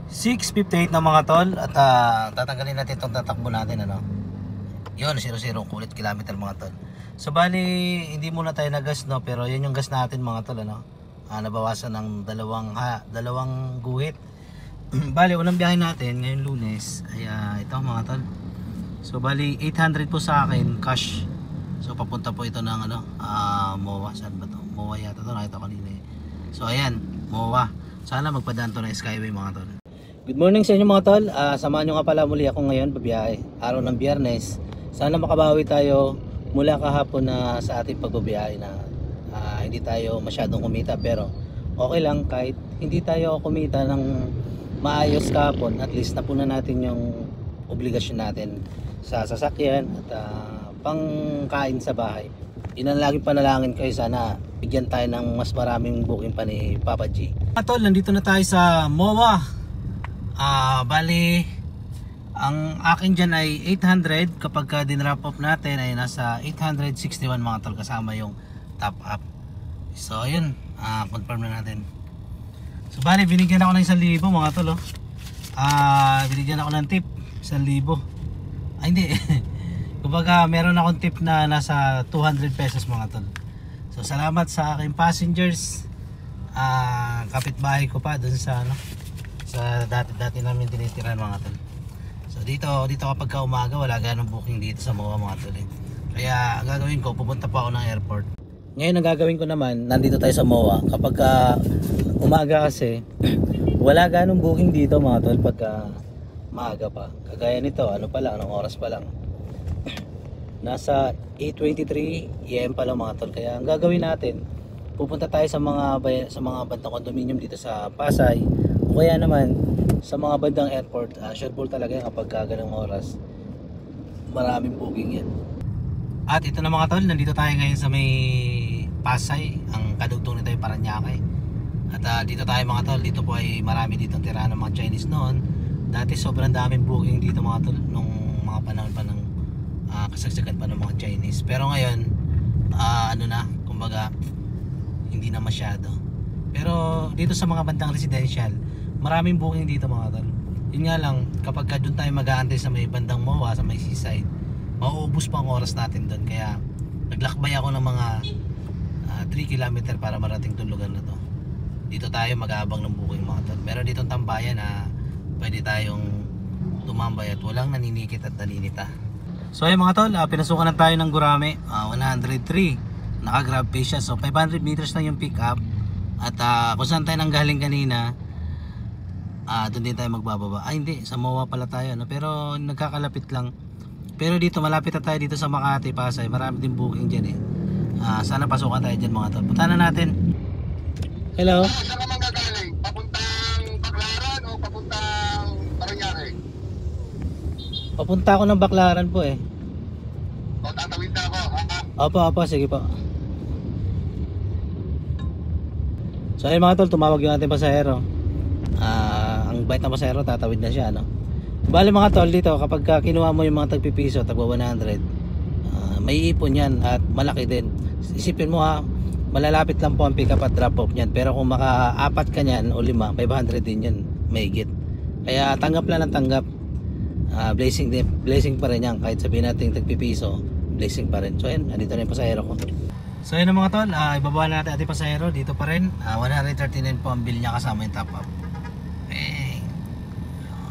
6:58 na mga tol at tatanggalin natin itong tatakbo natin ano. Yun 00 kulit kilometer mga tol. So bali hindi muna tayo nagas no, pero yun yung gas natin mga tol ano. Nabawasan ng dalawang guhit. Bali unang biyahe natin ngayong Lunes ay ito mga tol. So bali 800 po sa akin cash. So papunta po ito ng ano MOA. Saan ba to? MOA yata to, nakita ko kanina eh. So ayan MOA. Sana magpadaan to ng Skyway mga tol. Good morning sa inyo mga tol. Samahan nyo nga pala muli ako ngayon pabiyahe. Araw ng Biyernes. Sana makabawi tayo mula kahapon na sa ating pagbabiyahe na hindi tayo masyadong kumita. Pero okay lang kahit hindi tayo kumita ng maayos kahapon. At least napuna natin yung obligasyon natin sa sasakyan at pangkain sa bahay. Yun ang laging panalangin kayo, sana bigyan tayo ng mas maraming booking pa ni Papa G. Mga tol, nandito na tayo sa MOA. Bali ang akin dyan ay 800. Kapag dinrap off natin ay nasa 861 mga tol, kasama yung top up. So ayun, confirm na natin. So bali binigyan ako ng 1,000 mga tol binigyan ako ng tip 1,000. Ay hindi kumbaga meron akong tip na nasa 200 pesos mga tol. So salamat sa aking passengers, kapitbahay ko pa dun sa ano, sa dati namin tinitirahan mga tol. So dito kapag umaga wala ganong booking dito sa MOA mga tol. Kaya ang gagawin ko, pupunta pa ako ng airport. Ngayon ang gagawin ko naman, nandito tayo sa MOA. Kapag umaga kasi wala ganong booking dito mga tol pagka maaga pa. Kagaya nito, ano pa lang, anong oras pa lang. Nasa 8:23 AM pa lang mga tol. Kaya ang gagawin natin, pupunta tayo sa mga bandang condominium dito sa Pasay. O kaya naman sa mga bandang airport. Sure po talaga yan kapag ganong oras maraming booking yan. At ito na mga tol, nandito tayo ngayon sa may Pasay, ang kadugtong nito ay Parañaque. At dito tayo mga tol, dito po ay marami ditong tirahan ng mga Chinese noon. Dati sobrang daming booking dito mga tol nung mga panahon pa ng kasagsagan pa ng mga Chinese. Pero ngayon ano na, kumbaga hindi na masyado. Pero dito sa mga bandang residential maraming booking dito mga tol. Yun nga lang, kapag doon tayo mag-aantay sa may bandang MOA, sa may seaside, mauubos pa ang oras natin doon. Kaya naglakbay ako ng mga 3 km para marating tong lugar na to. Dito tayo mag-aabang ng booking mga tol. Meron dito tambayan na pwede tayong tumambay at walang naninikit at naninita. So ayun mga tol, pinasukan na tayo ng Gurame, 103. Naka-grab pay siya. So 500 meters lang yung pick up. At kung saan tayo nanggaling kanina, doon din tayo magbababa. Hindi, sa MOA pala tayo no? Pero nagkakalapit lang. Pero dito, malapit na tayo dito sa Makati, Pasay. Marami din booking dyan eh. Sana pasukan tayo dyan mga tol. Punta na natin. Hello? Saan ka manggagaling? Papuntang Baclaran o papuntang Parañaque? Papunta ako ng Baclaran po eh. O tatawid na ako? Opo, sige po. So ayun mga tol, tumawag yung ating pasahero. Ang bait na pasahero, tatawid na siya no? Bali mga tol, dito kapag kinuha mo yung mga tagpipiso, tagwa 100, may ipon yan at malaki din. Isipin mo malalapit lang po ang pick up at drop off niyan. Pero kung maka-4 ka niyan o 5, 500 din yan, mahigit. Kaya tanggap lang ng tanggap. Blessing pa rin yan. Kahit sabihin natin tagpipiso, blessing pa rin. So ayun, andito na yung pasahero ko. So ayun mga tol, ibababa na natin ating pasahero. Dito pa rin, 139 po ang bill niya kasama yung top up.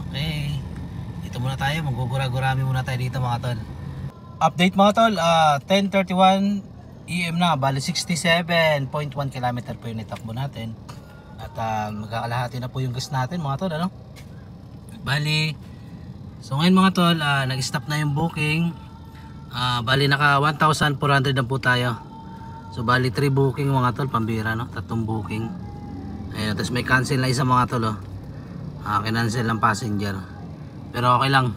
Okay, dito muna tayo, magugura-gurami muna tayo dito mga tol. Update mga tol, 10:31 AM na, bali 67.1 km po yung itakbo natin. At magkakalahati na po yung gas natin mga tol ano? Bali, so ngayon mga tol, nag-stop na yung booking. Bali naka 1,400 na po tayo. So bali 3 booking mga tol, pambira no? 3 booking. Ayun, tapos may cancel na isa mga tol kinancel ng passenger. Pero okay lang.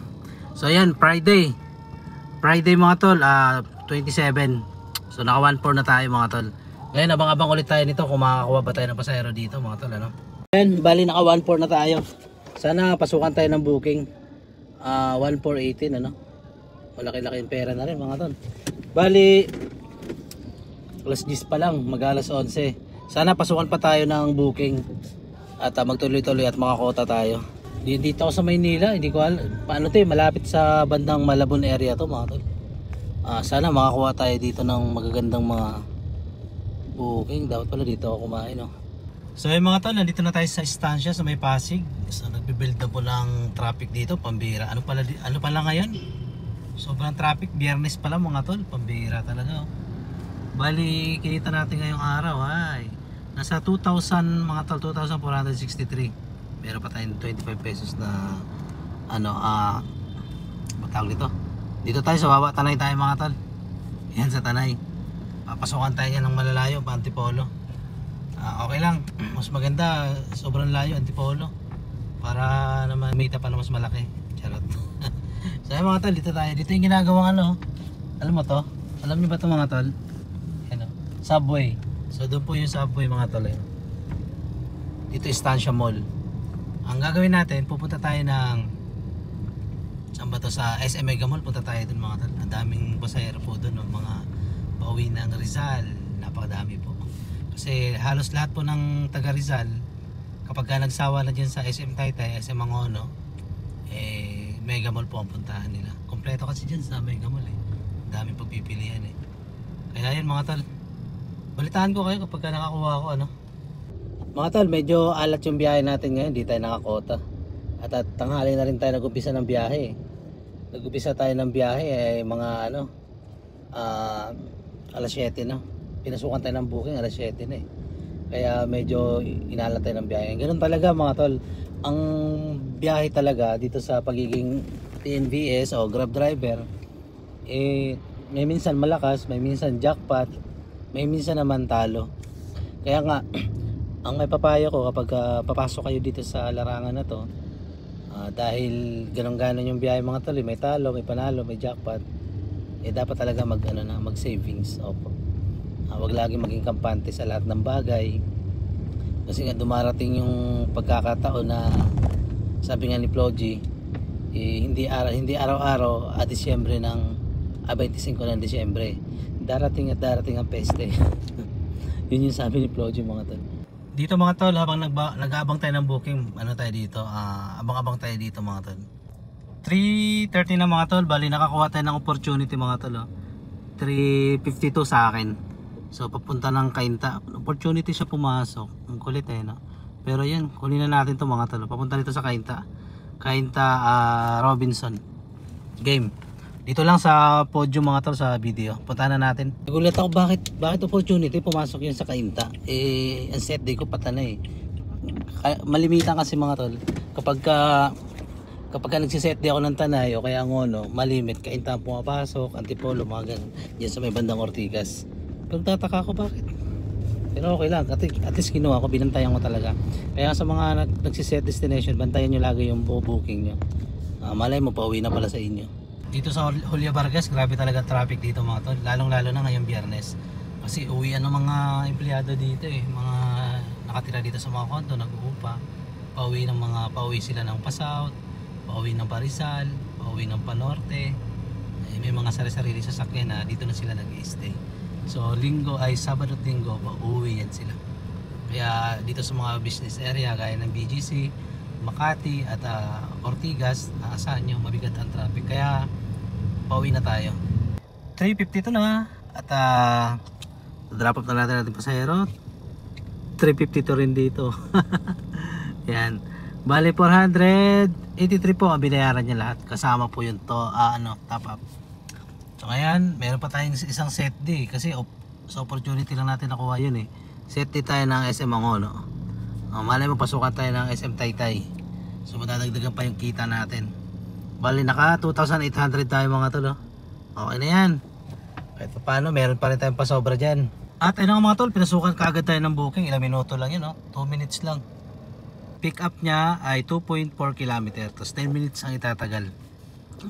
So ayan, Friday mga tol, 27. So naka 1.4 na tayo mga tol. Ngayon abang-abang ulit tayo nito kung makakakuha ba tayo ng pasahero dito mga tol ano. Ayan, bali naka 1.4 na tayo. Sana pasukan tayo ng booking. 1,418 ano. Malaki-laki yung pera na rin mga tol. Bali alas 10 pa lang, mag-alas 11. Sana pasukan pa tayo ng booking at magtuloy-tuloy at makakota tayo. Dito ako sa Maynila, hindi ko alam. Paano to malapit sa bandang Malabon area to mga tol. Sana makakuha tayo dito ng magagandang mga booking. Dapat pala dito ako kumain, no? So yung mga tol, nandito na tayo sa istansya sa may Pasig. So nagbe-build na po ng traffic dito, pambira. Ano pala ngayon? Sobrang traffic, Biyernes pala mga tol, pambira talaga. Oh. Bali, kinita natin ngayong araw ay nasa 2,000 mga tol, 2,463. Meron pa tayong 25 pesos na matawag dito. Dito tayo sa baba, Tanay tayo mga tol. Yan sa Tanay. Papasokan tayo yan ng malalayo, pa Antipolo. Okay lang, mas maganda, sobrang layo Antipolo. Para naman mita pa na mas malaki. Charot. So mga tol, dito tayo. Dito yung ginagawang alam mo to? Alam niyo ba ito mga tol? Ano? Subway. So doon po yung subway mga tol. Dito Estancia Mall. Ang gagawin natin, pupunta tayo ng saan ba to? Sa SM Mega Mall. Punta tayo dun mga tol. Ang daming pasahero po dun, no? Mga pauwi ng Rizal. Napakadami po. Kasi halos lahat po ng taga Rizal, kapag ka nagsawa na dyan sa SM Taytay, SM Angono, Mega Mall po ang puntahan nila. Kompleto kasi dyan sa Mega Mall eh. Daming pagpipilian eh. Kaya yun mga tol, balitaan ko kayo kapag ka nakakuha ko Mga tol, medyo alat yung biyahe natin ngayon, di tayo nakakota. At tanghali na rin tayo nag-umpisa ng biyahe. Nag-umpisa tayo ng biyahe mga alas 7 na. Pinasukan tayo ng booking alas 7 na eh. Kaya medyo inalat tayo ng biyahe. Ganun talaga mga tol. Ang biyahe talaga dito sa pagiging TNVS o Grab driver, may minsan malakas, may minsan jackpot, may minsan naman talo. Kaya nga, ang may papayo ko kapag papasok kayo dito sa larangan na to, dahil ganun-ganon yung biyahe mga tol, may talo, may panalo, may jackpot, dapat talaga mag savings. Opo. Wag lagi maging kampante sa lahat ng bagay. Kasi nga dumarating yung pagkakataon na sabi nga ni Plogy, hindi araw-araw Disyembre ng 25 ng Disyembre. Darating ang peste. Yun yung sabi ni Plogy mga tol. Dito mga tol, habang nag-aabang tayo ng booking, tayo dito, abang-abang tayo dito mga tol. 3:30 na mga tol, bali nakakuha tayo ng opportunity mga tol. 3:52 sa akin. So papunta ng Cainta. Opportunity siya pumasok. Ang kulit no. Pero yan, kunin na natin to mga tol. Papunta dito sa Cainta. Robinson. Game. Dito lang sa podium mga tol sa video. Punta na natin. Nagulat ako bakit opportunity pumasok yun sa Cainta. Ang set day ko patanay. Malimitan kasi mga tol. Kapag nagsiset day ako ng Tanay o kaya Angono, malimit. Cainta ang pumapasok, Antipolo, mga ganun. Yan sa may bandang Ortigas. Pagtataka ko bakit. Pero okay lang, at least kinuha ko, binantayan ko talaga. Kaya sa mga nagsiset destination, bantayan nyo lagi yung booking nyo. Malay mo, pauwi na pala sa inyo. Dito sa Julio Vargas, grabe talaga traffic dito mga tol. Lalong-lalo na ngayong Biyernes. Kasi uwian ng mga empleyado dito mga nakatira dito sa mga konto, nag-uupa. Pauwi sila ng Pasouth, pauwi ng Parizal, pauwi ng Panorte. May mga sari-sarili sasakyan na dito na sila nag-i-stay. So Sabado at Linggo, uuwi yan sila. Kaya dito sa mga business area gaya ng BGC, Makati at Ortigas, asahan nyo mabigat ang traffic. Kaya pauwi na tayo. 3:52 na at drop off na natin pasahero. 3:52 rin dito. Yan. Bali 483 po ang binayaran niya lahat. Kasama po yung top up. So ngayon, meron pa tayong isang set day kasi sa opportunity lang natin nakuha yun Set day tayo ng SM Angono. Malay mo pasukan tayo ng SM Taytay. So matadagdagan pa yung kita natin. Bali naka 2,800 tayo mga tol. Okay na yan. Kahit paano, meron pa rin tayong pasobra dyan. At ayun mga tol, pinasukan kaagad tayo ng booking. Ilang minuto lang yun 2 minutes lang. Pick up niya ay 2.4 km. Tapos 10 minutes ang itatagal.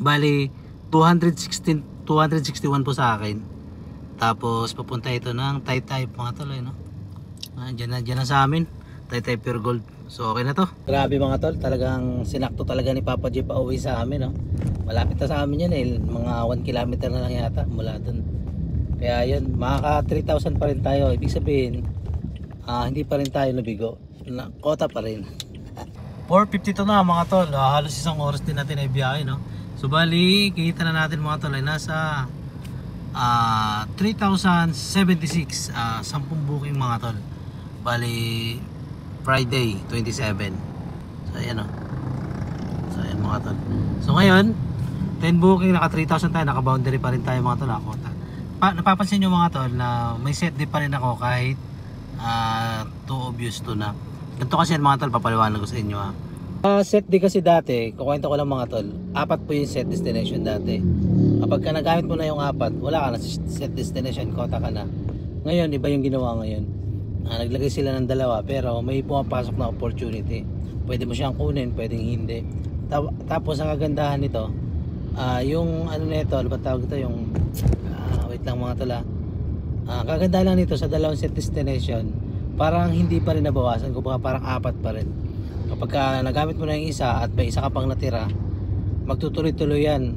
Bali 261 po sa akin. Tapos papunta ito ng Taytay mga tol Diyan na sa amin. Taytay Pure Gold. So okay na to. Grabe mga tol, talagang sinakto talaga ni Papa G pa uwi sa amin Malapit na sa amin yan mga 1 km na lang yata mula dun. Kaya yun, makaka 3,000 pa rin tayo. Ibig sabihin, hindi pa rin tayo nabigo. Kota pa rin. 4:52 na mga tol. Halos isang oras din natin ay biyahe, no? So bali, kita na natin mga tol ay nasa 3,076 10 booking mga tol. Bali Friday 27. So ayan, no? So ayan mga tol. So ngayon 10 booking, naka 3,000 tayo, naka boundary pa rin tayo mga tol. Napapansin nyo mga tol na may set day pa rin ako kahit too obvious to na. Ganito kasi yan mga tol, papaliwanag ko sa inyo ha. Set day kasi dati, kukwento ko lang mga tol, 4 po yung set destination dati. Kapag ka nagamit mo na yung 4, wala ka na set destination, kota ka na. Ngayon, iba yung ginawa ngayon. Naglagay sila ng 2 pero may pumapasok na opportunity. Pwede mo siyang kunin, pwedeng hindi. Tapos ang kagandahan nito, yung ano nito, ano ba tawag ito, yung wait lang mga tol kagandahan lang nito sa 2 set destination, parang hindi pa rin nabawasan, kumbaga parang 4 pa rin. Kapag nagamit mo na yung isa at may isa ka pang natira, magtutuloy-tuloy yan.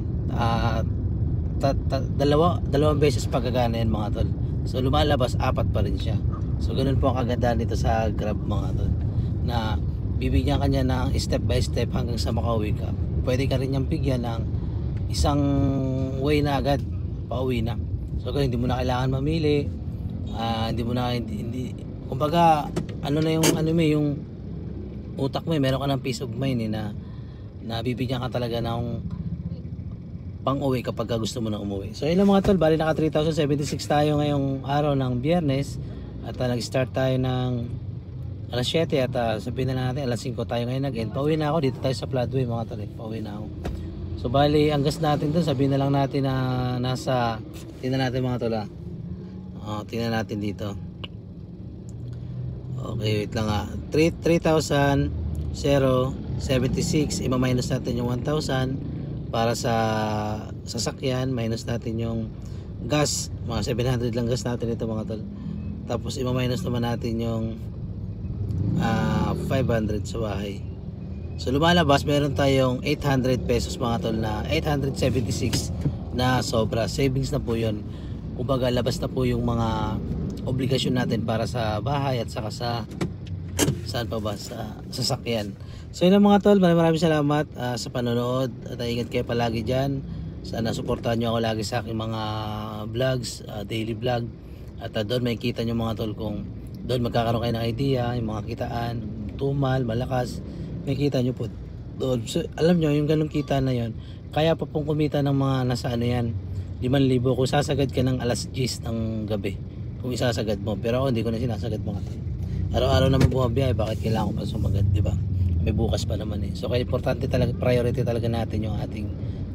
Dalawang beses pagkagana yan mga tol. So lumalabas 4 pa rin siya. So ganun po ang kagandahan dito sa Grab mga tol, na bibigyan ka niya ng step by step hanggang sa makauwi ka. Pwede ka rin niyang bigyan ng isang way na agad, pauwi na. So kaya hindi mo na kailangan mamili. Hindi mo na kumbaga ano na yung utak mo, meron ka ng peace of mind na bibigyan ka talaga ng pang-uwi kapag gusto mo na umuwi. So yun lang mga tol, bali naka 3,076 tayo ngayong araw ng Biyernes at nag-start tayo ng alas 7 at sabihin na natin alas 5 tayo ngayon nag-end. Pauwi na ako dito tayo sa Floodway mga tol, pauwi na ako. So bali ang gas natin doon, sabihin na lang natin na nasa, tingnan natin mga tol tingnan natin dito. Okay, wait lang 3,076, i-minus natin yung 1,000 para sa sasakyan, minus natin yung gas, mga 700 lang gas natin ito mga tol. Tapos i-minus naman natin yung 500 sa bahay. So lumalabas meron tayong 800 pesos mga tol, na 876 na sobra, savings na po yun. Kumbaga labas na po yung mga obligasyon natin para sa bahay at saka sa saan pa ba, sa sasakyan. So yun lang mga tol, maraming salamat sa panonood at ingat kayo palagi dyan. Sana suportahan nyo ako lagi sa aking mga vlogs, daily vlog, at doon makikita nyo mga tol kung doon magkakaroon kayo ng idea, yung mga kitaan, tumal, malakas, makikita nyo po doon. So alam nyo, yung ganong kita na yon, kaya pa pong kumita ng mga nasa ano yan, 5,000 kung sasagad ka ng alas 10 ng gabi, kung isasagad mo. Pero ako hindi ko na sinasagad mga tol. Araw-araw naman bumabiyahe, bakit kailangan ko pa sumagad, di ba? May bukas pa naman So kaya importante talaga, priority talaga natin yung ating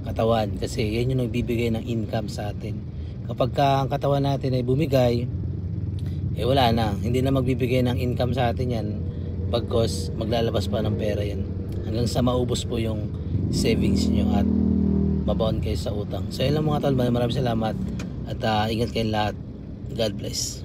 katawan, kasi yan yung nagbibigay ng income sa atin. Kapag ang katawan natin ay bumigay, wala na, hindi na magbibigay ng income sa atin yan, pagkos maglalabas pa ng pera yan hanggang sa maubos po yung savings nyo at mabaon kayo sa utang. So yun lang mga tol, maraming salamat at ingat kayo lahat. God bless.